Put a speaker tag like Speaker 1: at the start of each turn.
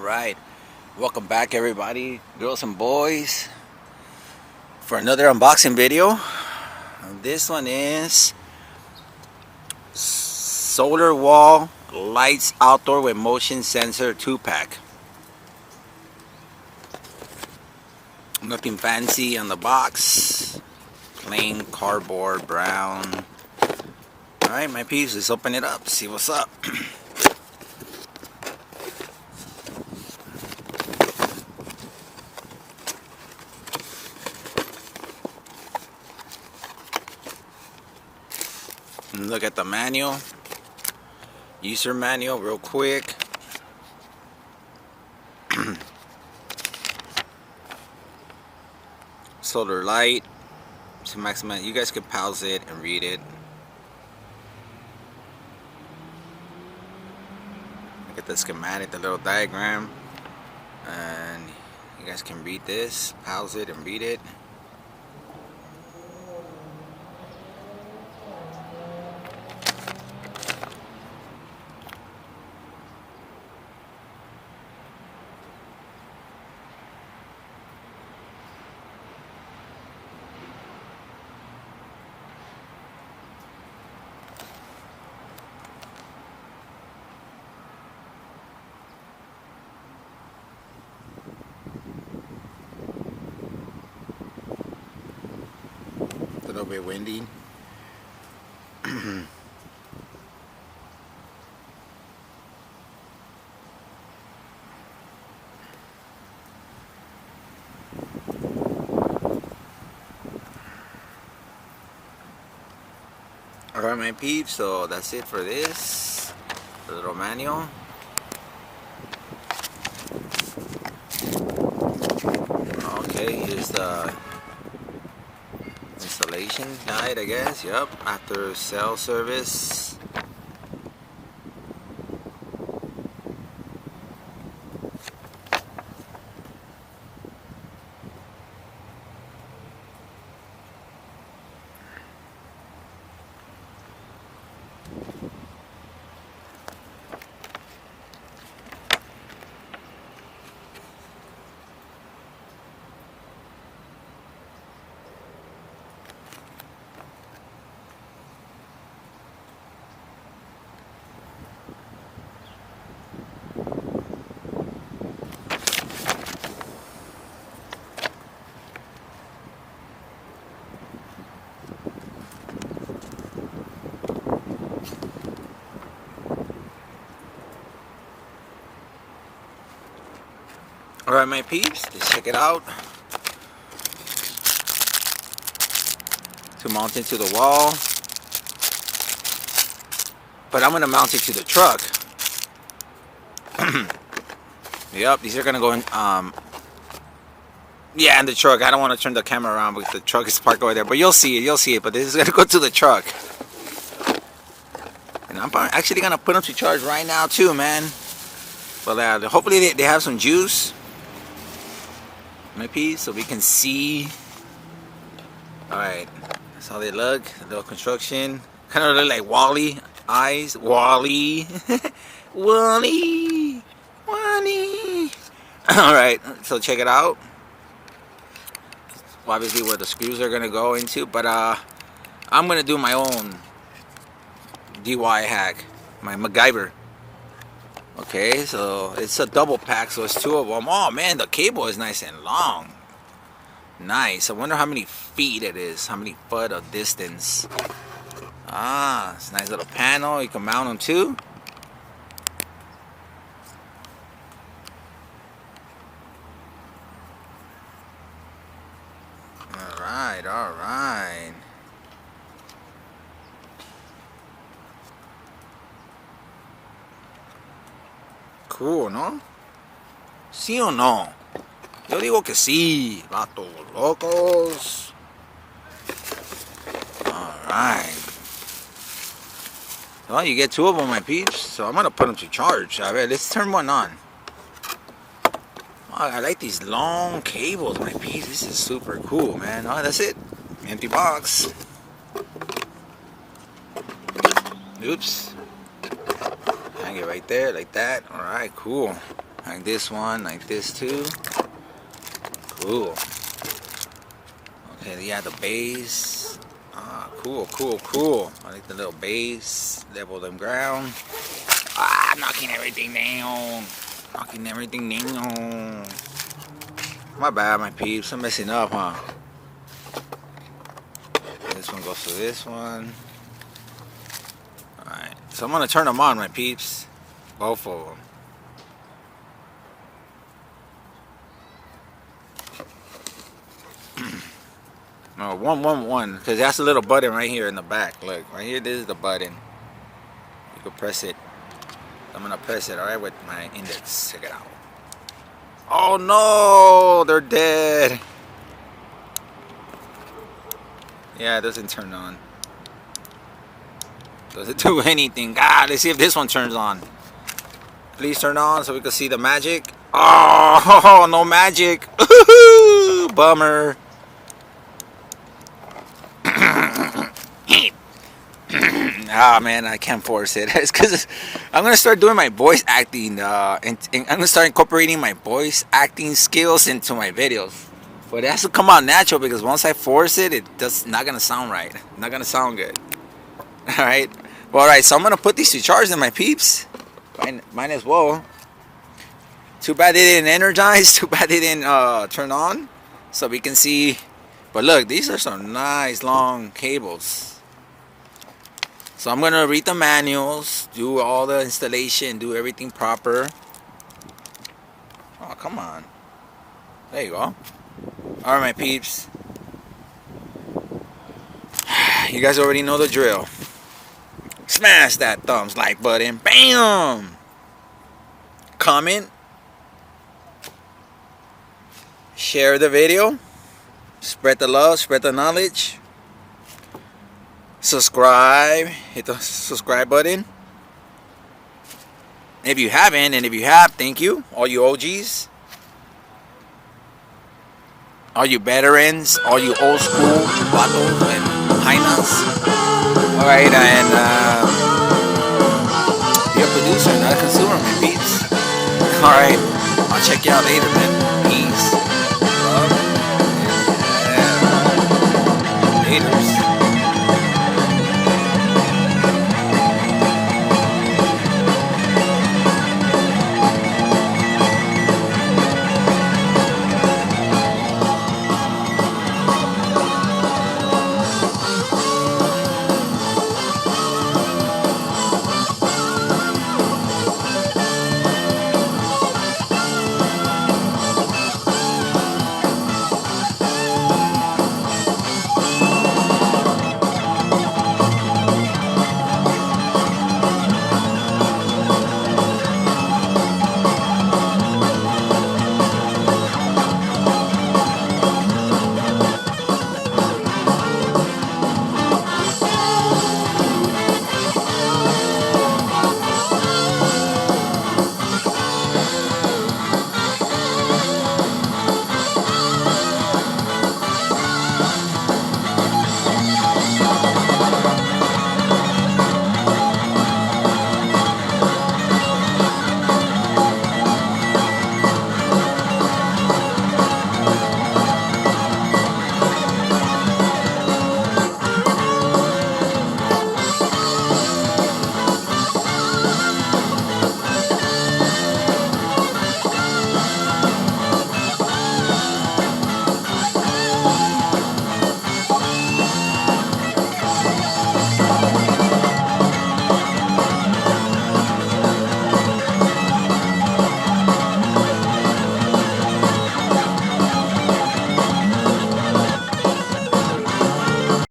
Speaker 1: Alright, welcome back everybody, girls and boys, for another unboxing video. This one is solar wall lights outdoor with motion sensor 2-pack. Nothing fancy on the box, plain cardboard brown. Alright my peeps, let's open it up, see what's up. Look at the manual, user manual real quick. Solar light to maximize, you guys can pause it and read it. Look at the schematic, the little diagram, and you guys can read this, pause it and read it. A little bit windy. Alright my peeps, so that's it for this, the little manual. Okay, here's the installation guide, I guess. Yep, after sale service. Alright my peeps, let's check it out. To mount it to the wall. But I'm going to mount it to the truck. Yep, these are going to go in, yeah, in the truck. I don't want to turn the camera around because the truck is parked over there. But you'll see it, but this is going to go to the truck. And I'm actually going to put them to charge right now too, man. But hopefully they have some juice. My piece, so we can see. Alright, that's how they look. A little construction. Kind of look like Wally eyes. Wally. Wally. Wally. Alright, so check it out. Obviously where the screws are gonna go into, but I'm gonna do my own DIY hack. My MacGyver. Okay, so it's a double pack, so it's two of them. Oh man, the cable is nice and long. Nice. I wonder how many feet it is. How many foot of distance. Ah, it's a nice little panel. You can mount them too. Alright, alright. Cool, ¿no? ¿Sí o no? Yo digo que sí, vatos locos. Alright. Well, you get two of them, my peeps. So I'm going to put them to charge. A ver, let's turn one on. Oh, I like these long cables, my peeps. This is super cool, man. Oh, that's it. Empty box. Oops. Hang it right there like that. Alright, cool. Like this one, like this too. Cool. Okay, yeah, the base. Cool. I like the little base. Level them ground. Knocking everything down. My bad, my peeps. I'm messing up, huh? This one goes to this one. Alright, so I'm gonna turn them on, my peeps. Both of them. No, one, because that's a little button right here in the back. Look, right here, this is the button. You can press it. I'm gonna press it, alright, with my index. Check it out. Oh no, they're dead. Yeah, it doesn't turn on. Doesn't do anything. God, let's see if this one turns on. Please turn on so we can see the magic. Oh, no magic. Bummer. Ah, man, I can't force it. It's because I'm going to start doing my voice acting. And I'm going to start incorporating my voice acting skills into my videos. But it has to come out natural, because once I force it, it's not going to sound right. Not going to sound good. Alright. Well, alright, so I'm going to put these to charge in, my peeps. Might as well. Too bad they didn't energize. Too bad they didn't turn on. So we can see. But look, these are some nice long cables. So I'm going to read the manuals, do all the installation, do everything proper. Oh, come on. There you go. Alright, my peeps. You guys already know the drill. Smash that thumbs like button. Bam! Comment. Share the video. Spread the love, spread the knowledge. Subscribe. Hit the subscribe button. If you haven't, and if you have, thank you. All you OGs. All you veterans. All you old school vatos and hyenas. Alright, and be a producer, not a consumer, my peeps. Alright, I'll check you out later, man.